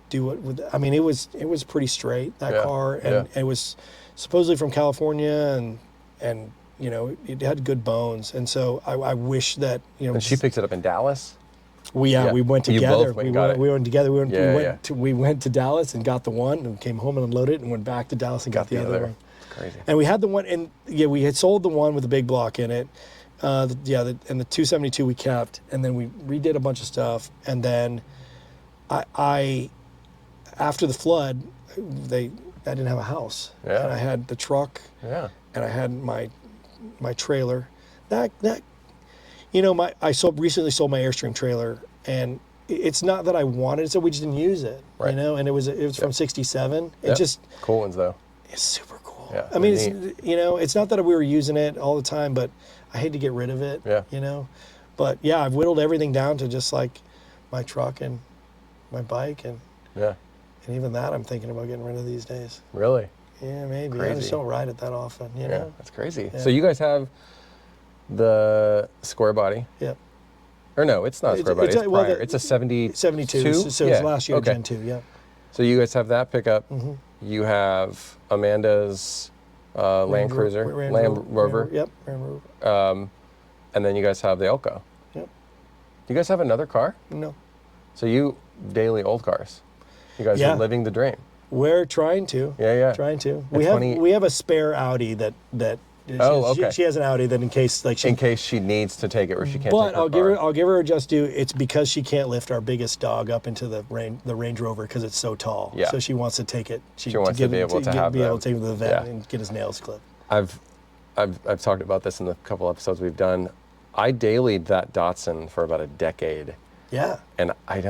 Speaker 2: do it with, I mean, it was pretty straight, that
Speaker 1: Yeah,
Speaker 2: car, and
Speaker 1: yeah.
Speaker 2: it was supposedly from California, and you know, it had good bones. And so I wish that, you know,
Speaker 1: And she picked it up in Dallas?
Speaker 2: we
Speaker 1: Yeah.
Speaker 2: went
Speaker 1: You
Speaker 2: together.
Speaker 1: both went and got it.
Speaker 2: We went together.
Speaker 1: Yeah,
Speaker 2: We went to Dallas and got the one, and came home and unloaded it, and went back to Dallas and got the other one.
Speaker 1: It's crazy.
Speaker 2: And we had the one, and yeah, we had sold the one with the big block in it. And the 272 we kept, and then we redid a bunch of stuff, and then I after the flood, I didn't have a house,
Speaker 1: Yeah.
Speaker 2: and I had the truck,
Speaker 1: Yeah.
Speaker 2: and I had my trailer. That you know, recently sold my Airstream trailer, and it's not that I wanted it, so we just didn't use it,
Speaker 1: Right.
Speaker 2: you know. And it was from '67. It
Speaker 1: Yep.
Speaker 2: just
Speaker 1: Cool ones though.
Speaker 2: it's super cool.
Speaker 1: Yeah,
Speaker 2: I mean,
Speaker 1: they're
Speaker 2: it's, you know, it's not that we were using it all the time, but I hate to get rid of it.
Speaker 1: Yeah.
Speaker 2: You know, but yeah, I've whittled everything down to just like my truck and my bike, and
Speaker 1: Yeah.
Speaker 2: even that I'm thinking about getting rid of these days.
Speaker 1: Really?
Speaker 2: Yeah, maybe. I
Speaker 1: Crazy.
Speaker 2: just don't ride it that often. You
Speaker 1: Yeah.
Speaker 2: know.
Speaker 1: That's crazy.
Speaker 2: Yeah.
Speaker 1: So you guys have the square body?
Speaker 2: Yeah.
Speaker 1: Or no, it's not a square body. It's,
Speaker 2: well,
Speaker 1: prior. It's a 72.
Speaker 2: 72. So
Speaker 1: Yeah.
Speaker 2: it's last year,
Speaker 1: Okay.
Speaker 2: Gen 2. Yeah.
Speaker 1: So you guys have that pickup.
Speaker 2: Mm-hmm.
Speaker 1: You have Amanda's Land Cruiser, Land Rover.
Speaker 2: Yep. Land Rover.
Speaker 1: And then you guys have the Elko.
Speaker 2: Yep.
Speaker 1: You guys have another car?
Speaker 2: No.
Speaker 1: So you daily old cars. You guys
Speaker 2: Yeah.
Speaker 1: are living the dream.
Speaker 2: We're trying to.
Speaker 1: Yeah, yeah.
Speaker 2: Trying to.
Speaker 1: It's funny-
Speaker 2: We have a spare Audi that
Speaker 1: Oh, okay.
Speaker 2: She has an Audi that in case like
Speaker 1: In case she needs to take it or she can't
Speaker 2: but
Speaker 1: take her
Speaker 2: I'll give her a just due. It's because she can't lift our biggest dog up into the Range Rover because it's so tall.
Speaker 1: Yeah.
Speaker 2: So she wants to take it.
Speaker 1: She wants to be able to have
Speaker 2: be able
Speaker 1: them.
Speaker 2: to take him to the vet
Speaker 1: Yeah.
Speaker 2: and get his nails clipped.
Speaker 1: I've talked about this in the couple episodes we've done. I dailied that Datsun for about a decade.
Speaker 2: Yeah.
Speaker 1: And I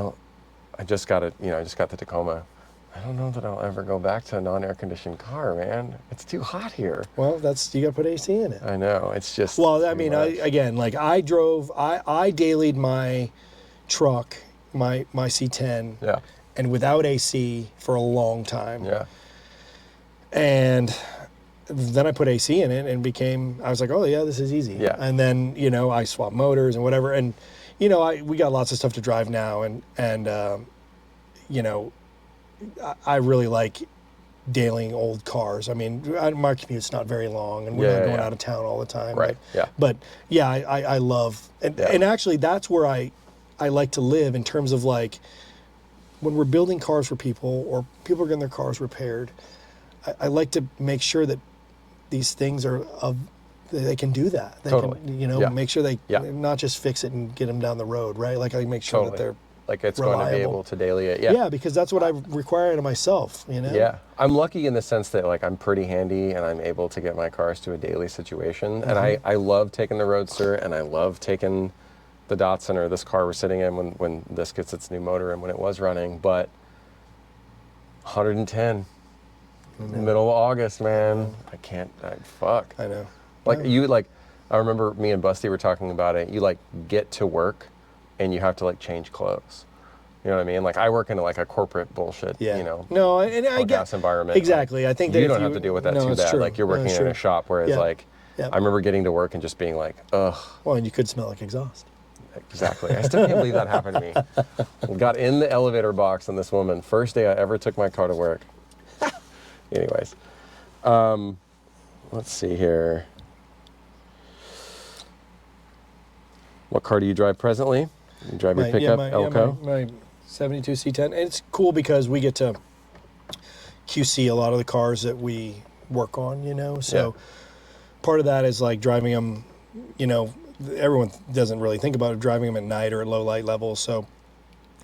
Speaker 1: just got the Tacoma. I don't know that I'll ever go back to a non-air conditioned car, man. It's too hot here.
Speaker 2: Well, you got to put AC in it.
Speaker 1: I know. It's just.
Speaker 2: Well, I mean, I dailied my truck, my C10.
Speaker 1: Yeah.
Speaker 2: And without AC for a long time.
Speaker 1: Yeah.
Speaker 2: And then I put AC in it and I was like, oh yeah, this is easy.
Speaker 1: Yeah.
Speaker 2: And then, I swapped motors and whatever. And, we got lots of stuff to drive now. And I really like dailying old cars. I mean, my commute's not very long and we're not going out of town all the time.
Speaker 1: Right.
Speaker 2: But yeah, I love, and actually that's where I like to live in terms of like, when we're building cars for people or people are getting their cars repaired, I like to make sure that these things they can do that. They
Speaker 1: Totally.
Speaker 2: can, make sure they not just fix it and get them down the road, right? Like I make sure that they're
Speaker 1: like it's
Speaker 2: reliable.
Speaker 1: going to be able to daily it. Yeah.
Speaker 2: Yeah, because that's what I require out of myself,
Speaker 1: Yeah. I'm lucky in the sense that like I'm pretty handy and I'm able to get my cars to a daily situation.
Speaker 2: Mm-hmm.
Speaker 1: And I love taking the Roadster and I love taking the Datsun or this car we're sitting in when this gets its new motor and when it was running. But 110 middle of August, man. Fuck.
Speaker 2: I know.
Speaker 1: I remember me and Busty were talking about it. You like get to work and you have to like change clothes. You know what I mean? Like I work in like a corporate bullshit,
Speaker 2: No, and I get
Speaker 1: gas environment.
Speaker 2: exactly. I think that
Speaker 1: you don't have to deal with that too bad.
Speaker 2: True.
Speaker 1: Like you're working in a shop, whereas I remember getting to work and just being like, ugh.
Speaker 2: Well, and you could smell like exhaust.
Speaker 1: Exactly. I still can't believe that happened to me. Got in the elevator box on this woman. First day I ever took my car to work. Anyways, let's see here. What car do you drive presently? You drive your pickup, Elko?
Speaker 2: My 72 C10. And it's cool because we get to QC a lot of the cars that we work on, So part of that is like driving them, everyone doesn't really think about it, driving them at night or at low light levels. So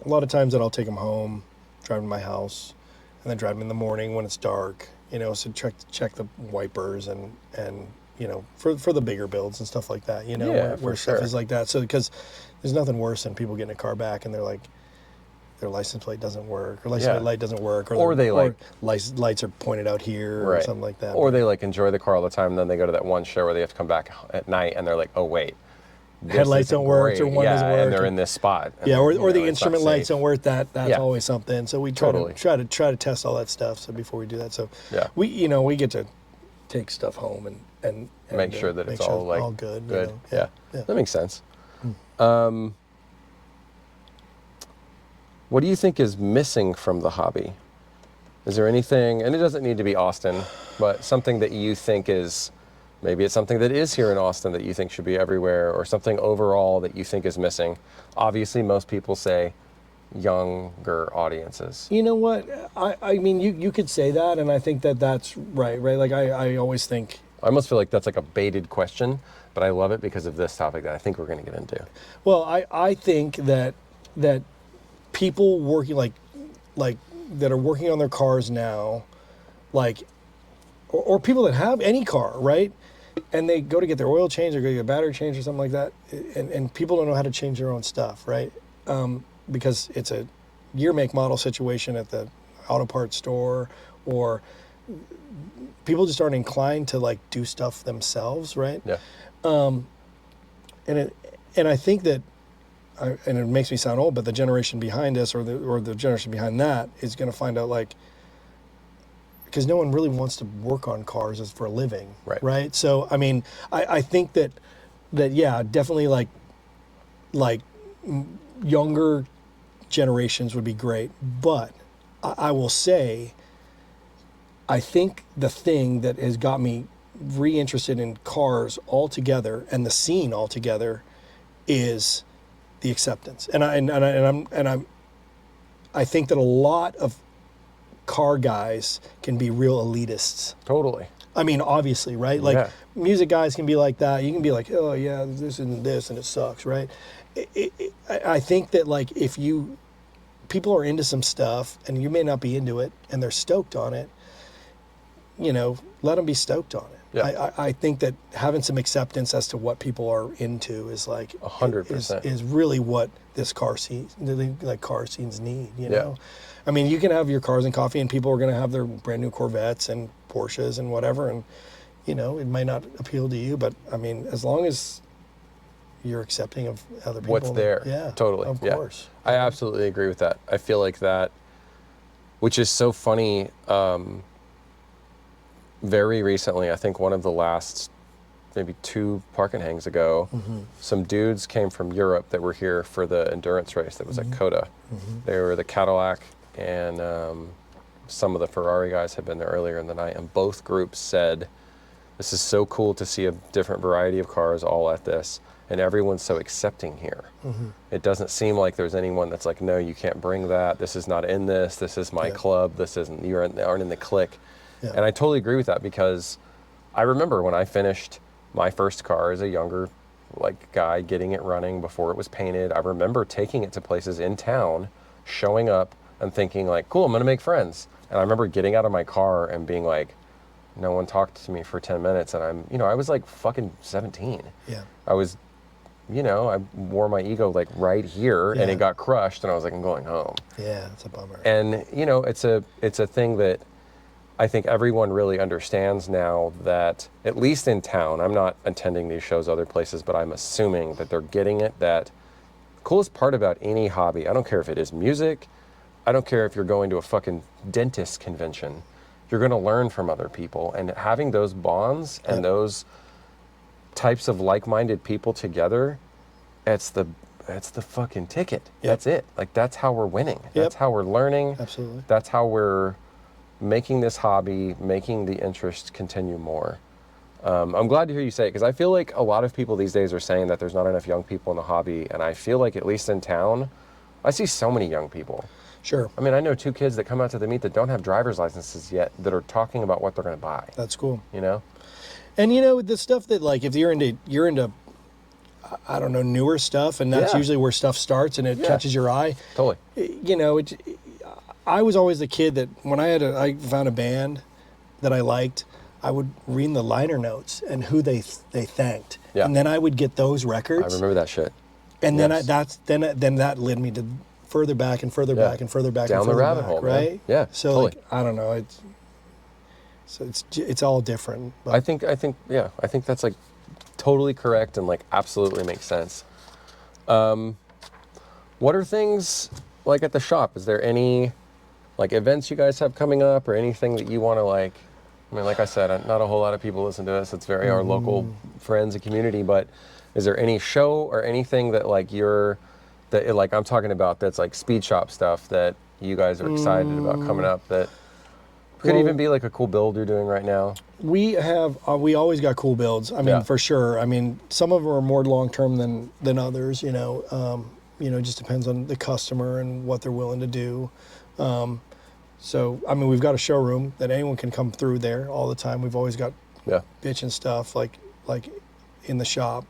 Speaker 2: a lot of times that I'll take them home, drive them to my house, and then drive them in the morning when it's dark, so check the wipers and for the bigger builds and stuff like that, where stuff is like that. So because there's nothing worse than people getting a car back and they're like, their license plate doesn't work, or license plate light doesn't work, or lights are pointed out here, or something like that.
Speaker 1: Or they like enjoy the car all the time, and then they go to that one show where they have to come back at night, and they're like, oh wait,
Speaker 2: headlights don't work, or one doesn't work,
Speaker 1: and they're in this spot.
Speaker 2: Or the instrument lights don't work. That's always something. So we try to test all that stuff. So before we do that, we get to take stuff home and
Speaker 1: make sure that it's all
Speaker 2: good.
Speaker 1: Yeah, that makes sense. What do you think is missing from the hobby? Is there anything, and it doesn't need to be Austin, but something that you think is, maybe it's something that is here in Austin that you think should be everywhere, or something overall that you think is missing? Obviously, most people say younger audiences.
Speaker 2: You know what? I mean, you could say that, and I think that's right? Like, I always think...
Speaker 1: I almost feel like that's like a baited question, but I love it because of this topic that I think we're going to get into.
Speaker 2: Well, I think that people working like that are working on their cars now, like, or people that have any car, right? And they go to get their oil changed or go to get a battery changed or something like that, and people don't know how to change their own stuff, right? Because it's a year, make, model situation at the auto parts store, or people just aren't inclined to like do stuff themselves, right?
Speaker 1: Yeah.
Speaker 2: And I think that, and it makes me sound old, but the generation behind us or the generation behind that is going to find out, like, because no one really wants to work on cars as for a living, right? So I mean, I think that definitely like younger generations would be great, but I will say, I think the thing that has got me reinterested in cars altogether and the scene altogether is the acceptance. And I think that a lot of car guys can be real elitists.
Speaker 1: Totally.
Speaker 2: I mean, obviously, right? Like,
Speaker 1: Yeah.
Speaker 2: music guys can be like that. You can be like, oh, yeah, this isn't this, and it sucks, right? I think that, like, if people are into some stuff, and you may not be into it, and they're stoked on it, let them be stoked on it.
Speaker 1: Yeah.
Speaker 2: I think that having some acceptance as to what people are into is like
Speaker 1: 100%.
Speaker 2: is really what this car scene, like car scenes need. You
Speaker 1: Yeah.
Speaker 2: know, I mean, you can have your cars and coffee, and people are going to have their brand new Corvettes and Porsches and whatever, and it might not appeal to you, but I mean, as long as you're accepting of other people,
Speaker 1: What's there?
Speaker 2: yeah,
Speaker 1: Totally.
Speaker 2: of
Speaker 1: Yeah.
Speaker 2: course.
Speaker 1: I absolutely agree with that. I feel like that, which is so funny. Very recently, I think one of the last maybe 2 park and hangs ago, some dudes came from Europe that were here for the endurance race that was at COTA. They were the Cadillac, and some of the Ferrari guys had been there earlier in the night, and both groups said, this is so cool to see a different variety of cars all at this, and everyone's so accepting here. It doesn't seem like there's anyone that's like, no, you can't bring that, this is not in this is my club, this isn't, you aren't in the clique.
Speaker 2: Yeah.
Speaker 1: And I totally agree with that, because I remember when I finished my first car as a younger guy, getting it running before it was painted. I remember taking it to places in town, showing up and thinking like, cool, I'm gonna make friends. And I remember getting out of my car and being like, no one talked to me for 10 minutes. And I was like fucking 17.
Speaker 2: Yeah.
Speaker 1: I was, I wore my ego like right here, and it got crushed, and I was like, I'm going home.
Speaker 2: Yeah, it's a bummer.
Speaker 1: And it's a thing that I think everyone really understands now, that at least in town, I'm not attending these shows other places, but I'm assuming that they're getting it, that coolest part about any hobby, I don't care if it is music, I don't care if you're going to a fucking dentist convention, you're going to learn from other people, and having those bonds and those types of like-minded people together, it's the fucking ticket. That's it. Like, that's how we're winning. That's how we're learning.
Speaker 2: Absolutely.
Speaker 1: That's how we're making this hobby, making the interest continue more. I'm glad to hear you say it, because I feel like a lot of people these days are saying that there's not enough young people in the hobby, and I feel like, at least in town, I see so many young people.
Speaker 2: Sure.
Speaker 1: I mean, I know 2 kids that come out to the meet that don't have driver's licenses yet, that are talking about what they're going to buy.
Speaker 2: That's cool.
Speaker 1: And
Speaker 2: the stuff that, like, if you're into I don't know, newer stuff, and that's usually where stuff starts, and it catches your eye.
Speaker 1: Totally.
Speaker 2: I was always the kid that when I found a band that I liked, I would read the liner notes and who they thanked, and then I would get those records.
Speaker 1: I remember that shit.
Speaker 2: And then then that led me to further back and further back and further back
Speaker 1: down
Speaker 2: and further
Speaker 1: the rabbit
Speaker 2: back,
Speaker 1: hole,
Speaker 2: right?
Speaker 1: Man. Yeah.
Speaker 2: So
Speaker 1: totally.
Speaker 2: like, I don't know. It's all different. But
Speaker 1: I think that's like totally correct, and like absolutely makes sense. What are things like at the shop? Is there any like events you guys have coming up, or anything that you want to like? I mean, like I said, not a whole lot of people listen to us. It's very our local friends and community. But is there any show or anything that like I'm talking about, that's like speed shop stuff that you guys are excited about coming up, that could even be like a cool build you're doing right now?
Speaker 2: We always got cool builds. I mean, for sure. I mean, some of them are more long-term than others, it just depends on the customer and what they're willing to do. So, I mean, we've got a showroom that anyone can come through there all the time. We've always got bitchin' stuff like in the shop.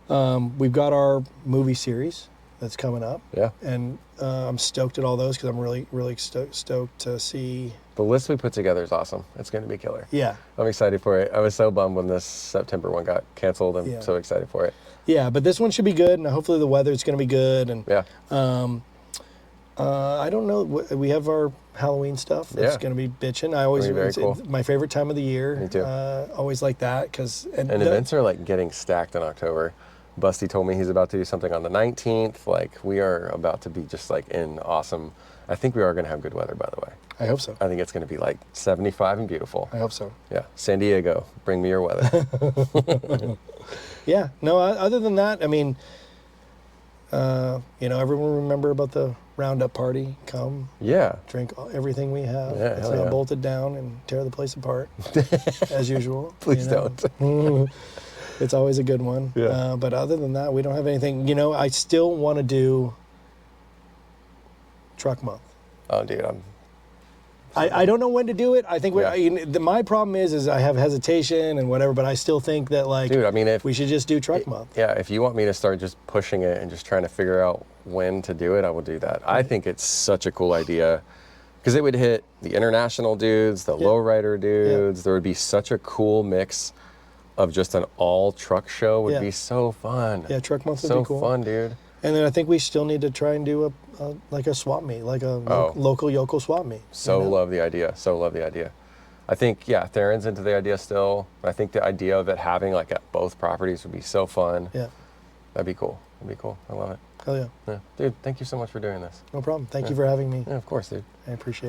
Speaker 2: We've got our movie series that's coming up. Yeah. And I'm stoked at all those, because I'm really, really stoked to see.
Speaker 1: The list we put together is awesome. It's going to be killer.
Speaker 2: Yeah.
Speaker 1: I'm excited for it. I was so bummed when this September one got canceled. I'm so excited for it.
Speaker 2: Yeah, but this one should be good, and hopefully the weather's going to be good. And I don't know. We have our Halloween stuff that's going to be bitchin'. It's my favorite time of the year.
Speaker 1: Me too.
Speaker 2: Always like that, because
Speaker 1: events are like getting stacked in October. Busty told me he's about to do something on the 19th. Like, we are about to be just like in awesome. I think we are going to have good weather, by the way.
Speaker 2: I hope so.
Speaker 1: I think it's going to be like 75 and beautiful.
Speaker 2: I hope so.
Speaker 1: Yeah. San Diego, bring me your weather.
Speaker 2: Yeah. No, other than that, I mean, everyone remember about the Roundup party. Come. Yeah. Drink everything we have. Yeah, it's not bolted down and tear the place apart, as usual.
Speaker 1: Please don't.
Speaker 2: It's always a good one. Yeah. But other than that, we don't have anything. I still want to do Truck Month.
Speaker 1: Oh, dude, I'm
Speaker 2: I don't know when to do it. I think
Speaker 1: Yeah.
Speaker 2: my problem is I have hesitation and whatever, but I still think that like,
Speaker 1: Dude, I mean, if
Speaker 2: we should just do truck month.
Speaker 1: yeah, if you want me to start just pushing it and just trying to figure out when to do it, I will do that. I think it's such a cool idea because it would hit the international dudes, the lowrider dudes. There would be such a cool mix of just an all truck show. Would be so fun.
Speaker 2: Yeah, truck month would
Speaker 1: so
Speaker 2: be cool.
Speaker 1: fun, dude.
Speaker 2: And then I think we still need to try and do a swap meet, like a local yokel swap meet.
Speaker 1: So love the idea. So love the idea. I think, yeah, Theron's into the idea still. I think the idea of it having like at both properties would be so fun.
Speaker 2: Yeah.
Speaker 1: That'd be cool. That'd be cool. I love it.
Speaker 2: Hell yeah.
Speaker 1: Yeah. Dude, thank you so much for doing this.
Speaker 2: No problem. Thank you for having me.
Speaker 1: Yeah, of course, dude.
Speaker 2: I appreciate it.